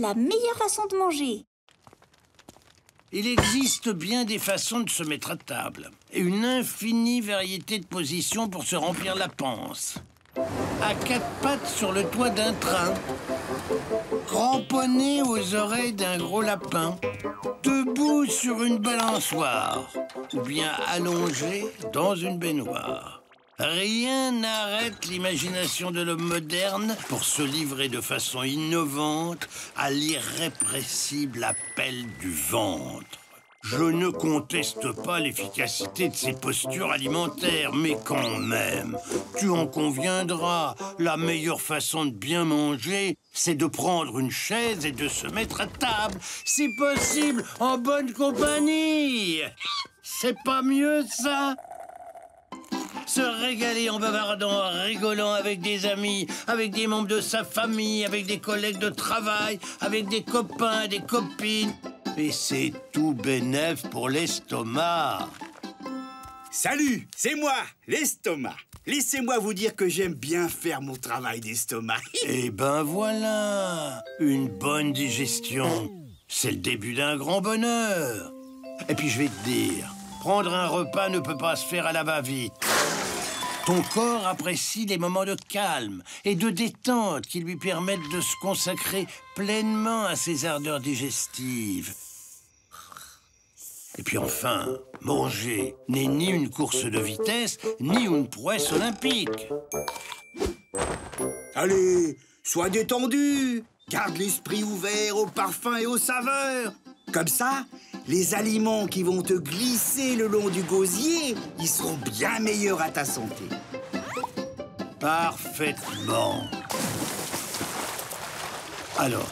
la meilleure façon de manger. Il existe bien des façons de se mettre à table. Et une infinie variété de positions pour se remplir la panse. À quatre pattes sur le toit d'un train. Cramponné aux oreilles d'un gros lapin. Debout sur une balançoire. Ou bien allongé dans une baignoire. Rien n'arrête l'imagination de l'homme moderne pour se livrer de façon innovante à l'irrépressible appel du ventre. Je ne conteste pas l'efficacité de ces postures alimentaires, mais quand même, tu en conviendras, la meilleure façon de bien manger, c'est de prendre une chaise et de se mettre à table. Si possible, en bonne compagnie. C'est pas mieux, ça ? Se régaler en bavardant, en rigolant avec des amis, avec des membres de sa famille, avec des collègues de travail, avec des copains, des copines. Et c'est tout bénef pour l'estomac. Salut, c'est moi, l'estomac. Laissez-moi vous dire que j'aime bien faire mon travail d'estomac. Eh ben voilà, une bonne digestion. C'est le début d'un grand bonheur. Et puis je vais te dire, prendre un repas ne peut pas se faire à la va-vite. Ton corps apprécie les moments de calme et de détente qui lui permettent de se consacrer pleinement à ses ardeurs digestives. Et puis enfin, manger n'est ni une course de vitesse, ni une prouesse olympique. Allez, sois détendu. Garde l'esprit ouvert aux parfums et aux saveurs. Comme ça, les aliments qui vont te glisser le long du gosier, ils seront bien meilleurs à ta santé. Parfaitement. Alors,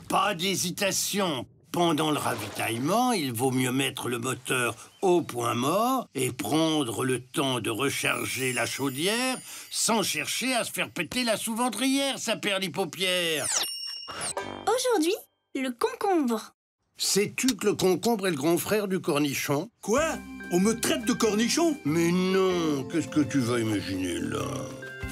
pas d'hésitation. Pendant le ravitaillement, il vaut mieux mettre le moteur au point mort et prendre le temps de recharger la chaudière sans chercher à se faire péter la sous-ventrière, ça perd les paupières. Aujourd'hui, le concombre. Sais-tu que le concombre est le grand frère du cornichon? Quoi? On me traite de cornichon? Mais non, qu'est-ce que tu vas imaginer là?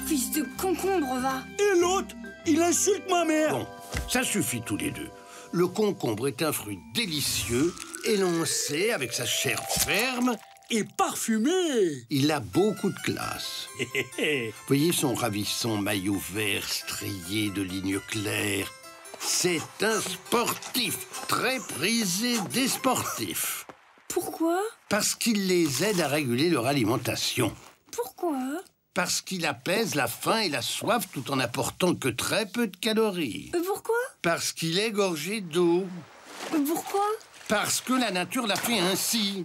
Fils de concombre, va. Et l'autre, il insulte ma mère. Bon, ça suffit tous les deux. Le concombre est un fruit délicieux, élancé avec sa chair ferme et parfumé. Il a beaucoup de classe. Voyez son ravissant maillot vert strié de lignes claires. C'est un sportif, très prisé des sportifs. Pourquoi? Parce qu'il les aide à réguler leur alimentation. Pourquoi? Parce qu'il apaise la faim et la soif tout en apportant que très peu de calories. Pourquoi? Parce qu'il est gorgé d'eau. Pourquoi? Parce que la nature l'a fait ainsi.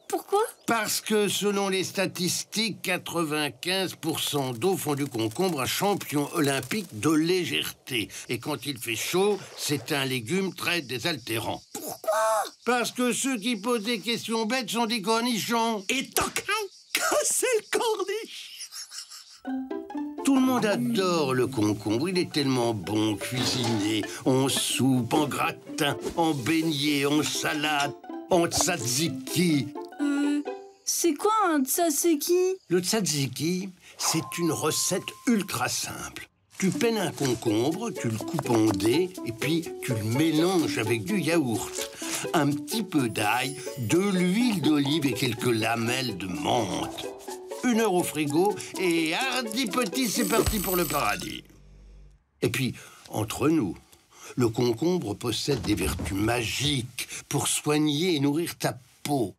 Pourquoi? Parce que, selon les statistiques, 95% d'eau font du concombre un champion olympique de légèreté. Et quand il fait chaud, c'est un légume très désaltérant. Pourquoi? Parce que ceux qui posent des questions bêtes sont des cornichons. Et toc, c'est le corniche. Tout le monde adore le concombre, il est tellement bon cuisiné, en soupe, en gratin, en beignet, en salade, en tzatziki. C'est quoi un tzatziki? Le tzatziki, c'est une recette ultra simple. Tu peines un concombre, tu le coupes en dés et puis tu le mélanges avec du yaourt. Un petit peu d'ail, de l'huile d'olive et quelques lamelles de menthe. 1 heure au frigo et hardi petit, c'est parti pour le paradis. Et puis, entre nous, le concombre possède des vertus magiques pour soigner et nourrir ta peau.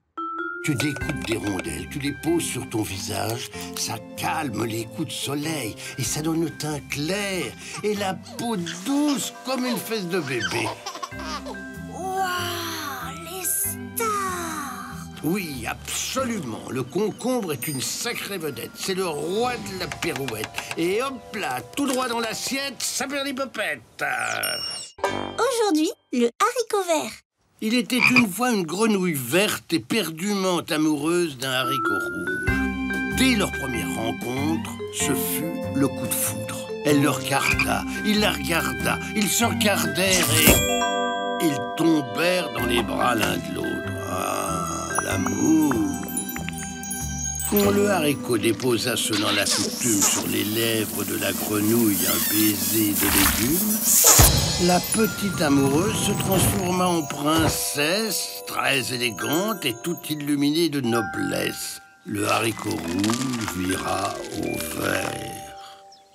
Tu découpes des rondelles, tu les poses sur ton visage, ça calme les coups de soleil et ça donne le teint clair et la peau douce comme une fesse de bébé. Waouh, les stars! Oui, absolument. Le concombre est une sacrée vedette. C'est le roi de la pirouette. Et hop là, tout droit dans l'assiette, ça perd les popettes. Aujourd'hui, le haricot vert. Il était une fois une grenouille verte éperdument amoureuse d'un haricot rouge. Dès leur première rencontre, ce fut le coup de foudre. Elle le regarda, il la regarda, ils se regardèrent et ils tombèrent dans les bras l'un de l'autre. Ah, l'amour! Quand le haricot déposa selon la coutume sur les lèvres de la grenouille un baiser de légumes, la petite amoureuse se transforma en princesse, très élégante et toute illuminée de noblesse. Le haricot rouge vira au vert.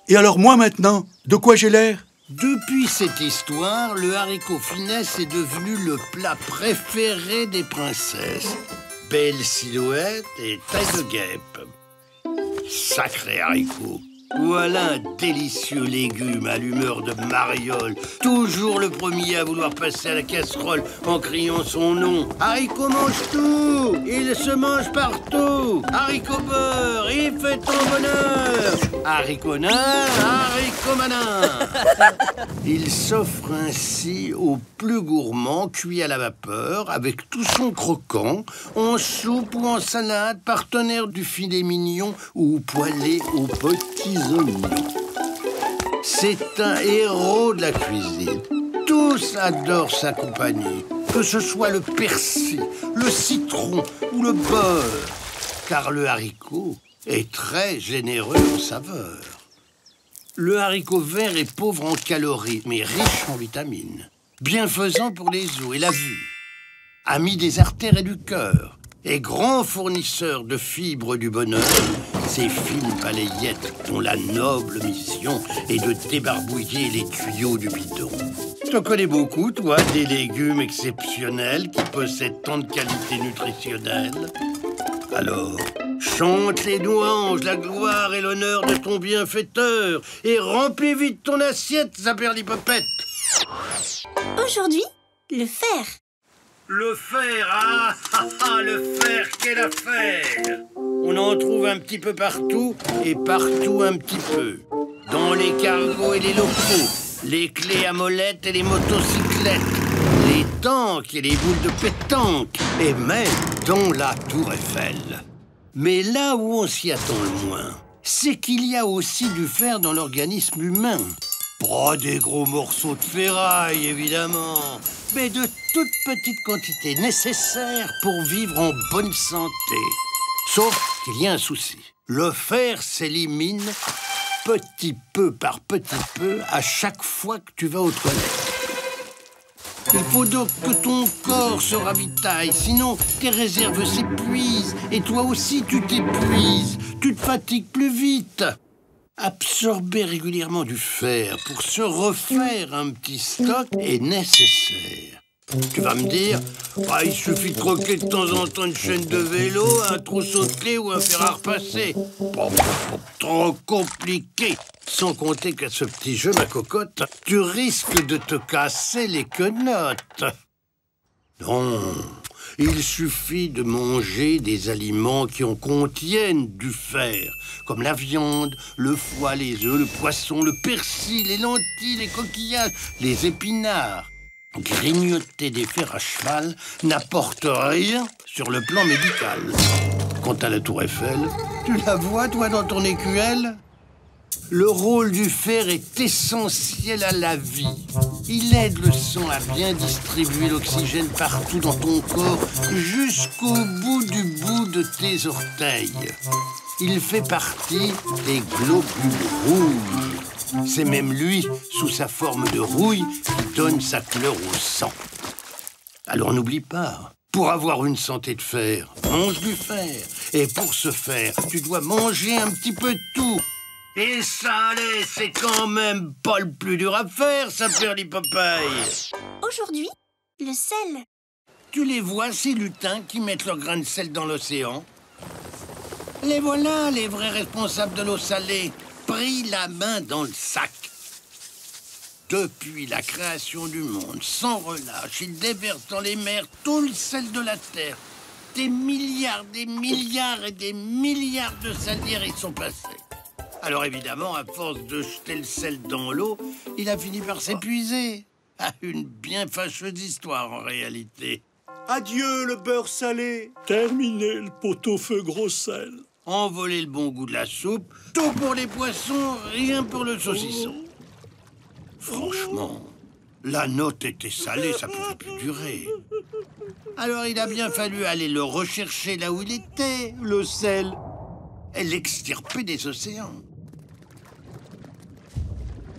Et alors moi maintenant, de quoi j'ai l'air? Depuis cette histoire, le haricot finesse est devenu le plat préféré des princesses. Belle silhouette et taille de guêpe. Sacré haricot. Voilà un délicieux légume à l'humeur de mariole. Toujours le premier à vouloir passer à la casserole en criant son nom. Haricot mange tout, il se mange partout. Haricot beurre, il fait ton bonheur. Haricot nain, haricot malin. Il s'offre ainsi au plus gourmand, cuit à la vapeur, avec tout son croquant, en soupe ou en salade, partenaire du filet mignon ou poêlé aux petits oignons. C'est un héros de la cuisine. Tous adorent sa compagnie, que ce soit le persil, le citron ou le beurre, car le haricot est très généreux en saveur. Le haricot vert est pauvre en calories, mais riche en vitamines. Bienfaisant pour les os et la vue. Ami des artères et du cœur. Et grand fournisseur de fibres du bonheur, ces fines balayettes dont la noble mission est de débarbouiller les tuyaux du bidon. Tu en connais beaucoup, toi, des légumes exceptionnels qui possèdent tant de qualités nutritionnelles. Alors, chante les louanges, la gloire et l'honneur de ton bienfaiteur et remplis vite ton assiette, saperlipopette. Aujourd'hui, le fer. Le fer, le fer, quelle affaire! On en trouve un petit peu partout et partout un petit peu. Dans les cargos et les locaux, les clés à molette et les motocyclettes, les tanks et les boules de pétanque, et même dans la Tour Eiffel. Mais là où on s'y attend le moins, c'est qu'il y a aussi du fer dans l'organisme humain. Pas des gros morceaux de ferraille, évidemment, mais de toutes petites quantités nécessaires pour vivre en bonne santé. Sauf qu'il y a un souci. Le fer s'élimine petit peu par petit peu à chaque fois que tu vas aux toilettes. Il faut donc que ton corps se ravitaille, sinon tes réserves s'épuisent et toi aussi tu t'épuises, tu te fatigues plus vite. Absorber régulièrement du fer pour se refaire un petit stock est nécessaire. Tu vas me dire, il suffit de croquer de temps en temps une chaîne de vélo, un trousseau de clés ou un fer à repasser. Trop compliqué. Sans compter qu'à ce petit jeu, ma cocotte, tu risques de te casser les quenottes. Non, il suffit de manger des aliments qui en contiennent du fer, comme la viande, le foie, les œufs, le poisson, le persil, les lentilles, les coquillages, les épinards. Grignoter des fers à cheval n'apporte rien sur le plan médical. Quant à la Tour Eiffel, tu la vois, toi, dans ton écuelle ? Le rôle du fer est essentiel à la vie. Il aide le sang à bien distribuer l'oxygène partout dans ton corps, jusqu'au bout de tes orteils. Il fait partie des globules rouges. C'est même lui, sous sa forme de rouille, qui donne sa couleur au sang. Alors n'oublie pas, pour avoir une santé de fer, mange du fer. Et pour ce faire, tu dois manger un petit peu de tout. Et ça, allez, c'est quand même pas le plus dur à faire, saperlipopeye. Aujourd'hui, le sel. Tu les vois, ces lutins qui mettent leur grain de sel dans l'océan? Les voilà, les vrais responsables de l'eau salée, pris la main dans le sac. Depuis la création du monde, sans relâche, ils déversent dans les mers tout le sel de la terre. Des milliards et des milliards de salières y sont passés. Alors évidemment, à force de jeter le sel dans l'eau, il a fini par s'épuiser. Ah, une bien fâcheuse histoire en réalité. Adieu le beurre salé. Terminé le pot-au-feu gros sel. Envoler le bon goût de la soupe, tout pour les poissons, rien pour le saucisson. Franchement, la note était salée, ça pouvait plus durer. Alors il a bien fallu aller le rechercher là où il était, le sel. l'extirper des océans.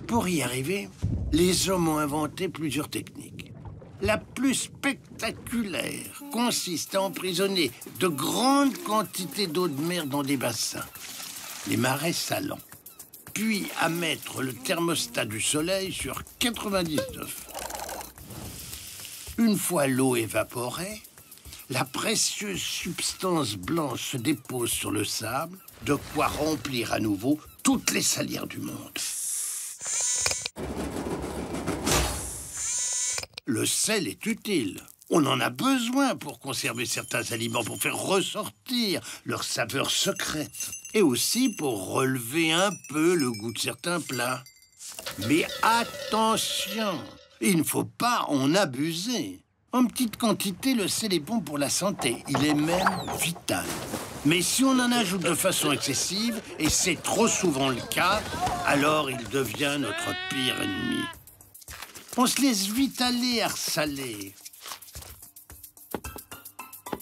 Pour y arriver, les hommes ont inventé plusieurs techniques. La plus spectaculaire consiste à emprisonner de grandes quantités d'eau de mer dans des bassins, les marais salants, puis à mettre le thermostat du soleil sur 99. Une fois l'eau évaporée, la précieuse substance blanche se dépose sur le sable, de quoi remplir à nouveau toutes les salières du monde. Le sel est utile. On en a besoin pour conserver certains aliments, pour faire ressortir leur saveur secrète. Et aussi pour relever un peu le goût de certains plats. Mais attention, il ne faut pas en abuser. En petite quantité, le sel est bon pour la santé. Il est même vital. Mais si on en ajoute de façon excessive, et c'est trop souvent le cas, alors il devient notre pire ennemi. On se laisse vite aller à ressaler.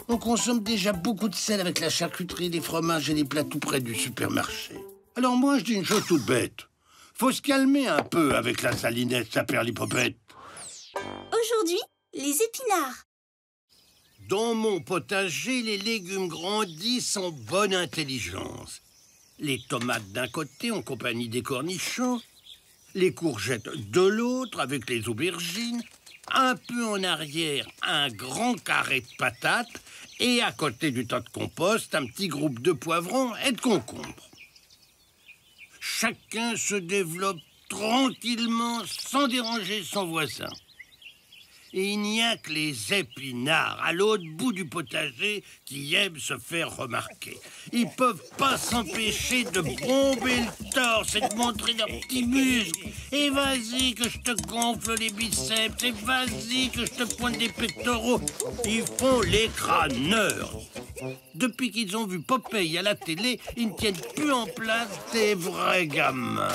On consomme déjà beaucoup de sel avec la charcuterie, les fromages et les plats tout près du supermarché. Alors moi, je dis une chose toute bête. Faut se calmer un peu avec la salinette, sa perlipopette. Aujourd'hui, les épinards. Dans mon potager, les légumes grandissent en bonne intelligence. Les tomates d'un côté en compagnie des cornichons, les courgettes de l'autre avec les aubergines, un peu en arrière, un grand carré de patates et à côté du tas de compost, un petit groupe de poivrons et de concombres. Chacun se développe tranquillement sans déranger son voisin. Et il n'y a que les épinards à l'autre bout du potager qui aiment se faire remarquer. Ils peuvent pas s'empêcher de bomber le torse et de montrer leurs petits muscles. Et vas-y que je te gonfle les biceps, et vas-y que je te pointe des pectoraux. Ils font les crâneurs. Depuis qu'ils ont vu Popeye à la télé, ils ne tiennent plus en place des vrais gamins.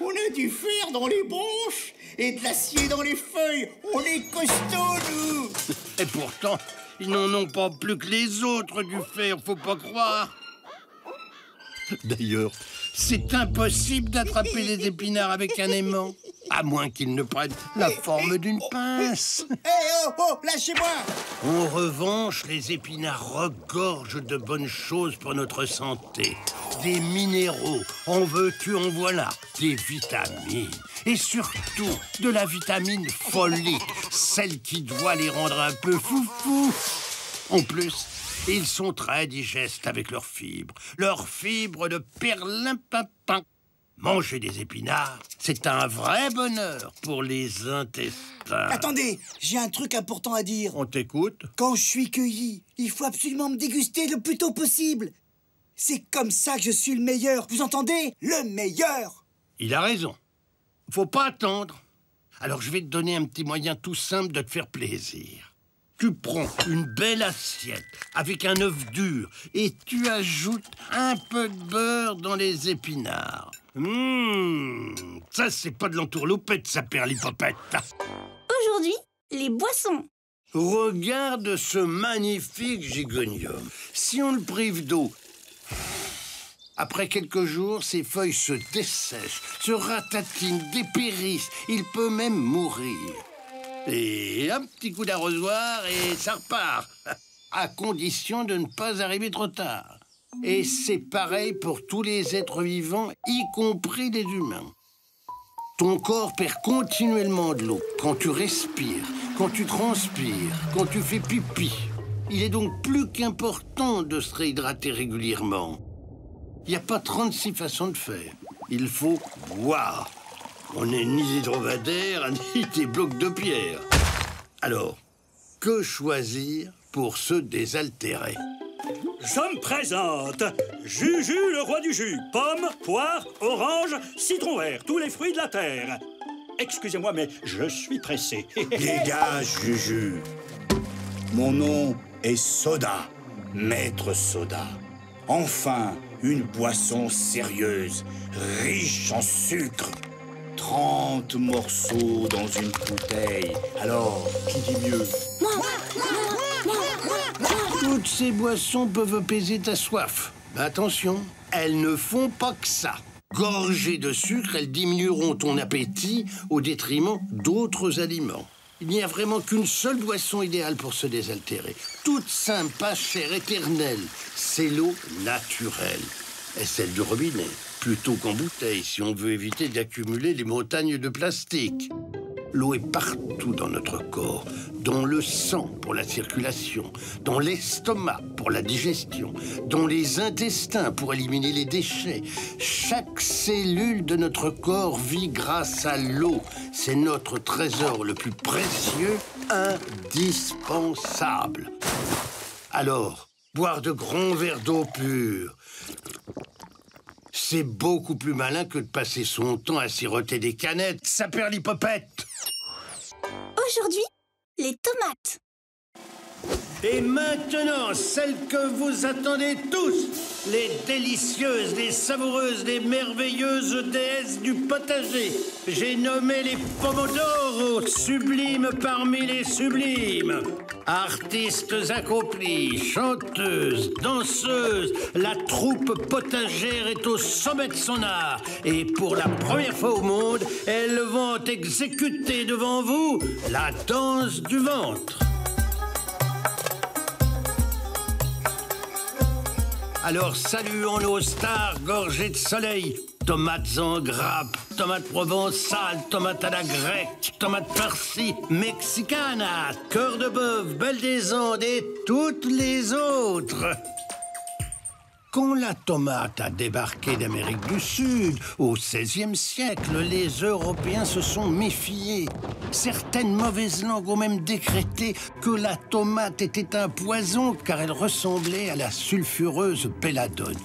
On a du fer dans les branches et de l'acier dans les feuilles. On est costauds, nous. Et pourtant, ils n'en ont pas plus que les autres du fer, faut pas croire. D'ailleurs, c'est impossible d'attraper les épinards avec un aimant, à moins qu'ils ne prennent la forme d'une pince. Oh, lâchez-moi. En revanche, les épinards regorgent de bonnes choses pour notre santé. Des minéraux, en veux-tu, en voilà, des vitamines. Et surtout, de la vitamine folique, celle qui doit les rendre un peu foufous. En plus, ils sont très digestes avec leurs fibres de perlimpinpin. Manger des épinards, c'est un vrai bonheur pour les intestins. Attendez, j'ai un truc important à dire. On t'écoute? Quand je suis cueilli, il faut absolument me déguster le plus tôt possible. C'est comme ça que je suis le meilleur. Vous entendez? Le meilleur. Il a raison. Faut pas attendre. Alors je vais te donner un petit moyen tout simple de te faire plaisir. Tu prends une belle assiette avec un œuf dur et tu ajoutes un peu de beurre dans les épinards. Ça, c'est pas de l'entourloupette, ça, perlipopette. Aujourd'hui, les boissons. Regarde ce magnifique gigonium. Si on le prive d'eau, après quelques jours, ses feuilles se dessèchent, se ratatinent, dépérissent. Il peut même mourir. Et un petit coup d'arrosoir et ça repart. À condition de ne pas arriver trop tard. Et c'est pareil pour tous les êtres vivants, y compris les humains. Ton corps perd continuellement de l'eau quand tu respires, quand tu transpires, quand tu fais pipi. Il est donc plus qu'important de se réhydrater régulièrement. Il n'y a pas 36 façons de faire. Il faut boire. On n'est ni des dromadaires, ni des blocs de pierre. Alors, que choisir pour se désaltérer? Je me présente. Juju, le roi du jus. Pomme, poire, orange, citron vert, tous les fruits de la terre. Excusez-moi, mais je suis pressé. Dégage, Juju. Mon nom est Soda, Maître Soda. Enfin, une boisson sérieuse, riche en sucre. 30 morceaux dans une bouteille. Alors, qui dit mieux? Toutes ces boissons peuvent apaiser ta soif. Mais attention, elles ne font pas que ça. Gorgées de sucre, elles diminueront ton appétit au détriment d'autres aliments. Il n'y a vraiment qu'une seule boisson idéale pour se désaltérer. Toute simple, pas chère, éternelle. C'est l'eau naturelle. Et celle du robinet, plutôt qu'en bouteille, si on veut éviter d'accumuler les montagnes de plastique. L'eau est partout dans notre corps, dans le sang pour la circulation, dans l'estomac pour la digestion, dans les intestins pour éliminer les déchets. Chaque cellule de notre corps vit grâce à l'eau. C'est notre trésor le plus précieux, indispensable. Alors, boire de grands verres d'eau pure, c'est beaucoup plus malin que de passer son temps à siroter des canettes. Saperlipopette! Aujourd'hui, les tomates. Et maintenant, celles que vous attendez tous, les délicieuses, les savoureuses, les merveilleuses déesses du potager. J'ai nommé les pomodoro, sublimes parmi les sublimes. Artistes accomplis, chanteuses, danseuses, la troupe potagère est au sommet de son art. Et pour la première fois au monde, elles vont exécuter devant vous la danse du ventre. Alors saluons nos stars gorgées de soleil. Tomates en grappe, tomates provençales, tomates à la grecque, tomates farcies, mexicana, cœur de bœuf, belle des Andes et toutes les autres. Quand la tomate a débarqué d'Amérique du Sud, au XVIe siècle, les Européens se sont méfiés. Certaines mauvaises langues ont même décrété que la tomate était un poison car elle ressemblait à la sulfureuse belladone.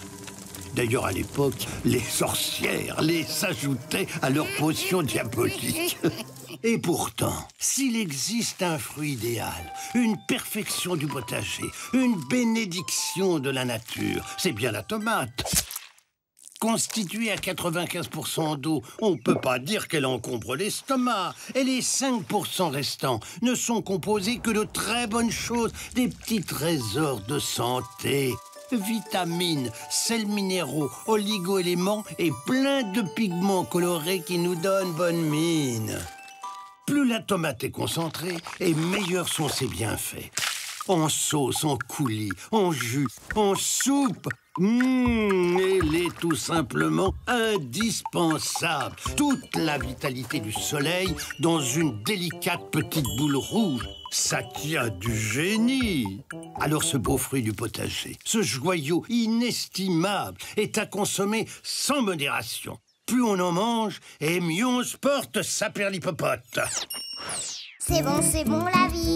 D'ailleurs, à l'époque, les sorcières les ajoutaient à leurs potions diaboliques. Et pourtant, s'il existe un fruit idéal, une perfection du potager, une bénédiction de la nature, c'est bien la tomate. Constituée à 95% d'eau, on ne peut pas dire qu'elle encombre l'estomac. Et les 5% restants ne sont composés que de très bonnes choses, des petits trésors de santé. Vitamines, sels minéraux, oligo-éléments et plein de pigments colorés qui nous donnent bonne mine. Plus la tomate est concentrée, et meilleurs sont ses bienfaits. En sauce, en coulis, en jus, en soupe. Elle est tout simplement indispensable. Toute la vitalité du soleil dans une délicate petite boule rouge. Ça tient du génie. Alors ce beau fruit du potager, ce joyau inestimable, est à consommer sans modération. Plus on en mange, et mieux on se porte, saperlipopette. C'est bon, la vie.